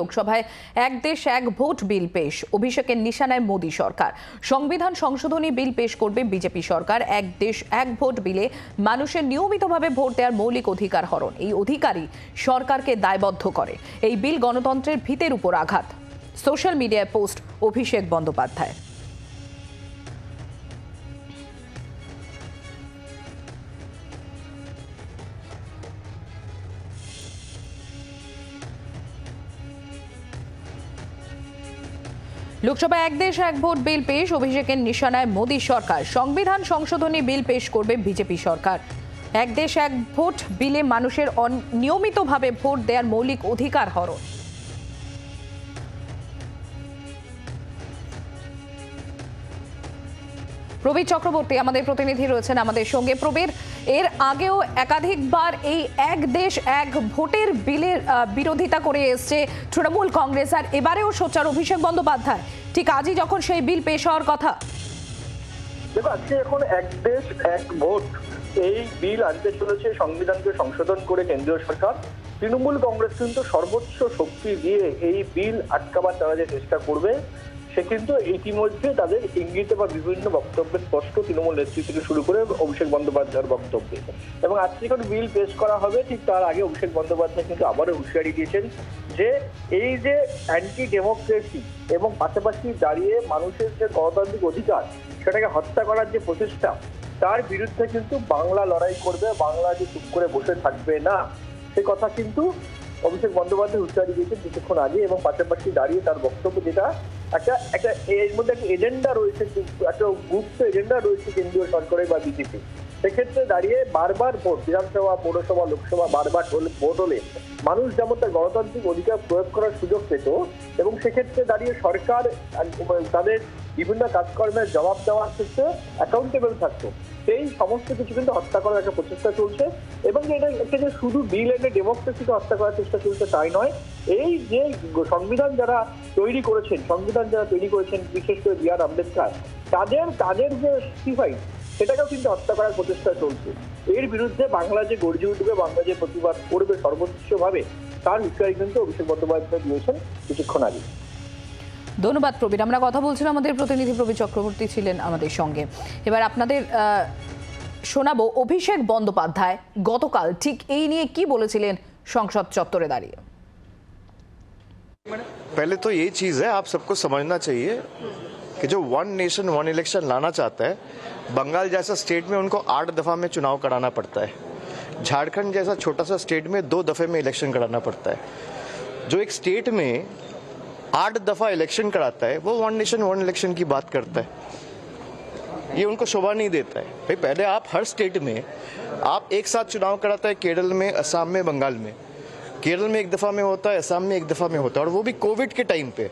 লোকসভায় এক দেশ এক ভোট বিল পেশ, অভিষেকের নিশানায় মোদী সরকার। সংবিধান সংশোধনী বিল পেশ করবে বিজেপি সরকার। এক দেশ এক ভোট বিলে মানুষের নিয়মিতভাবে ভোট দেওয়ার মৌলিক অধিকার হরণ, এই অধিকারই সরকারকে দায়বদ্ধ করে। এই বিল গণতন্ত্রের ভিতের উপর আঘাত। সোশ্যাল মিডিয়ায় পোস্ট অভিষেক বন্দ্যোপাধ্যায়। লোকসভায় এক দেশ এক ভোট বিল পেশ, অভিষেকের নিশানায় মোদী সরকার। সংবিধান সংশোধনী বিল পেশ করবে বিজেপি সরকার। এক দেশ এক ভোট বিলে মানুষের নিয়মিতভাবে ভোট দেওয়ার মৌলিক অধিকার হরণ। প্রবীর চক্রবর্তী আমাদের প্রতিনিধি রয়েছেন আমাদের সঙ্গে। প্রবীর, এর আগেও একাধিকবার এই এক দেশ এক ভোটের বিলের বিরোধিতা করে এসছে তৃণমূল কংগ্রেস, আর এবারেও সোচ্চার অভিষেক বন্দ্যোপাধ্যায়। ঠিক আজই যখন সেই বিল পেশ হওয়ার কথা। দেখো, আজকে এখন এক দেশ এক ভোট এই বিল আনতে চলেছে সংবিধানকে সংশোধন করে কেন্দ্রীয় সরকার। তৃণমূল কংগ্রেস কিন্তু সর্বোচ্চ শক্তি দিয়ে এই বিল আটকাবার তারা যে চেষ্টা করবে, সে কিন্তু ইতিমধ্যে তাদের ইঙ্গিতে বা বিভিন্ন বক্তব্যে স্পষ্ট, তৃণমূল নেতৃত্ব থেকে শুরু করে অভিষেক বন্দ্যোপাধ্যায়ের বক্তব্যে। এবং আজকে যখন বিল পেশ করা হবে, ঠিক তার আগে অভিষেক বন্দ্যোপাধ্যায় কিন্তু আবারও হুঁশিয়ারি দিয়েছেন যে এই যে অ্যান্টি ডেমোক্রেসি এবং পাশাপাশি দাঁড়িয়ে মানুষের যে গণতান্ত্রিক অধিকার সেটাকে হত্যা করার যে প্রচেষ্টা, তার বিরুদ্ধে কিন্তু বাংলা লড়াই করবে, বাংলা যে চুপ করে বসে থাকবে না, সে কথা কিন্তু অভিষেক বন্দ্যোপাধ্যায় হুঁশিয়ারি দিয়েছেন কিছুক্ষণ আগে। এবং পাশাপাশি দাঁড়িয়ে তার বক্তব্য, যেটা একটা এর মধ্যে একটা এজেন্ডা রয়েছে, একটা গুপ্ত এজেন্ডা রয়েছে কেন্দ্রীয় সরকারের বা বিজেপি, সেক্ষেত্রে দাঁড়িয়ে বারবার ভোট, বিধানসভা, পৌরসভা, লোকসভা বারবার ভোট হলে মানুষ যেমন তার গণতান্ত্রিক অধিকার প্রয়োগ করার সুযোগ পেত, এবং সেক্ষেত্রে দাঁড়িয়ে সরকার তাদের বিভিন্ন কাজকর্মের জবাব দেওয়ার ক্ষেত্রে অ্যাকাউন্টেবল থাকতো, সেই সমস্ত কিছু কিন্তু হত্যা করার একটা প্রচেষ্টা চলছে। এবং এটা একটা যে শুধু বিল এনে ডেমোক্রেসিকে হত্যা করার চেষ্টা চলছে তাই নয়, এই যে সংবিধান যারা তৈরি করেছেন, বিশেষ করে বি আর আম্বেদকর, তাদের যে সিফাই, সেটাকেও কিন্তু হত্যা করার প্রচেষ্টা চলছে। এর বিরুদ্ধে বাংলা যে গর্জে উঠবে, বাংলা যে প্রতিবাদ করবে সর্বোচ্চভাবে, তার হুঁশিয়ারি কিন্তু অভিষেক বন্দ্যোপাধ্যায় দিয়েছেন কিছুক্ষণ আগে। ধন্যবাদ প্রবীর। আমরা কথা বলছিলাম, আমাদের প্রতিনিধি প্রবীর চক্রবর্তী ছিলেন আমাদের সঙ্গে। এবার আপনাদের শোনাবো অভিষেক বন্দ্যোপাধ্যায় গতকাল ঠিক এই নিয়ে কি বলেছিলেন সংসদ চত্বরে দাঁড়িয়ে। पहले तो ये चीज़ है, आप सबको समझना चाहिए कि जो वन नेशन वन इलेक्शन लाना चाहता है, बंगाल जैसा स्टेट में उनको 8 दफ़ा में चुनाव कराना पड़ता है। झारखंड जैसा छोटा सा स्टेट में 2 दफ़े में इलेक्शन कराना पड़ता है। जो एक स्टेट में 8 दफ़ा इलेक्शन कराता है, वो वन नेशन वन इलेक्शन की बात करता है। ये उनको शोभा नहीं देता है। भाई पहले आप हर स्टेट में आप एक साथ चुनाव कराता है, केरल में, असम में, बंगाल में। केरल में 1 दफ़ा में होता है, असम में 1 दफ़ा में होता है, और वो भी कोविड के टाइम पे,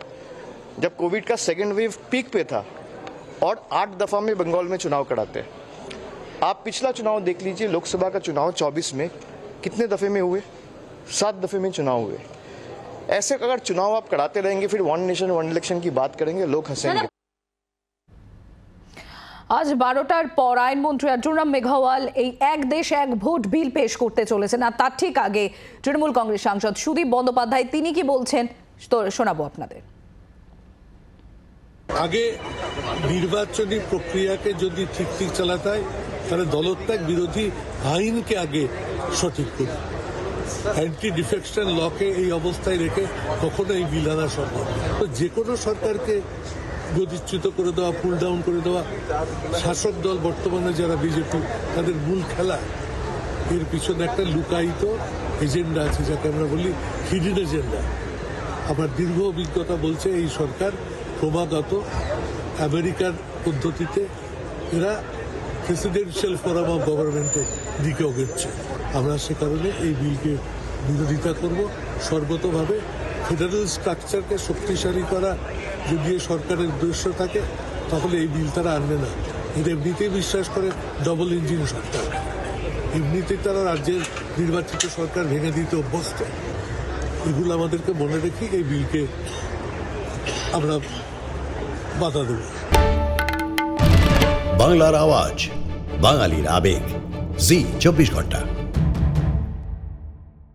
जब कोविड का सेकेंड वेव पीक पे था, और 8 दफ़ा में बंगाल में चुनाव कराते हैं। आप पिछला चुनाव देख लीजिए, लोकसभा का चुनाव 24 में कितने दफ़े में हुए? 7 दफ़े में चुनाव हुए। ऐसे अगर चुनाव आप कराते रहेंगे, फिर वन नेशन वन इलेक्शन की बात करेंगे, लोग हंसेंगे। আজ 12টার পর আইনমন্ত্রী আর্জুন মেঘওয়াল এই এক দেশ এক ভোট বিল পেশ করতে চলেছেন। আর তার ঠিক আগে তৃণমূল কংগ্রেস সাংসদ সুদীপ বন্দ্যোপাধ্যায় তিনি কি বলছেন শোনাবো আপনাদের। আগে নির্বাচনী প্রক্রিয়াকে যদি ঠিক চালাতে হয়, তাহলে দলত্যাগ বিরোধী আইনকে আগে সঠিক করি। অ্যান্টি ডিফেকশন লকে এই অবস্থায় রেখে কখনো এই বিল আনা সম্ভব। তো যে কোনো সরকারকে গতিচ্যুত করে দেওয়া, পুল ডাউন করে দেওয়া, শাসক দল বর্তমানে যারা বিজেপি, তাদের মূল খেলা, এর পিছনে একটা লুকায়িত এজেন্ডা আছে, যাকে আমরা বলি হিডেন এজেন্ডা। আমার দীর্ঘ অভিজ্ঞতা বলছে এই সরকার ক্রমাগত আমেরিকার পদ্ধতিতে এরা প্রেসিডেন্সিয়াল ফোরাম অফ গভর্নমেন্টের দিকে এগোচ্ছে। আমরা সে কারণে এই বিলকে বিরোধিতা করব সর্বতভাবে। ফেডারেল স্ট্রাকচারকে শক্তিশালী করা যদি সরকারের উদ্দেশ্য থাকে, তাহলে এই বিল তারা আনবে না। এটা এমনিতেই বিশ্বাস করে ডবল ইঞ্জিন সরকার, এমনিতেই তারা রাজ্যের নির্বাচিত সরকার ভেঙে দিতে অভ্যস্ত। এগুলো আমাদেরকে মনে রেখে এই বিলকে আমরা বাধা দেব। বাংলার আওয়াজ, বাঙালির আবেগ, জি 24 ঘন্টা।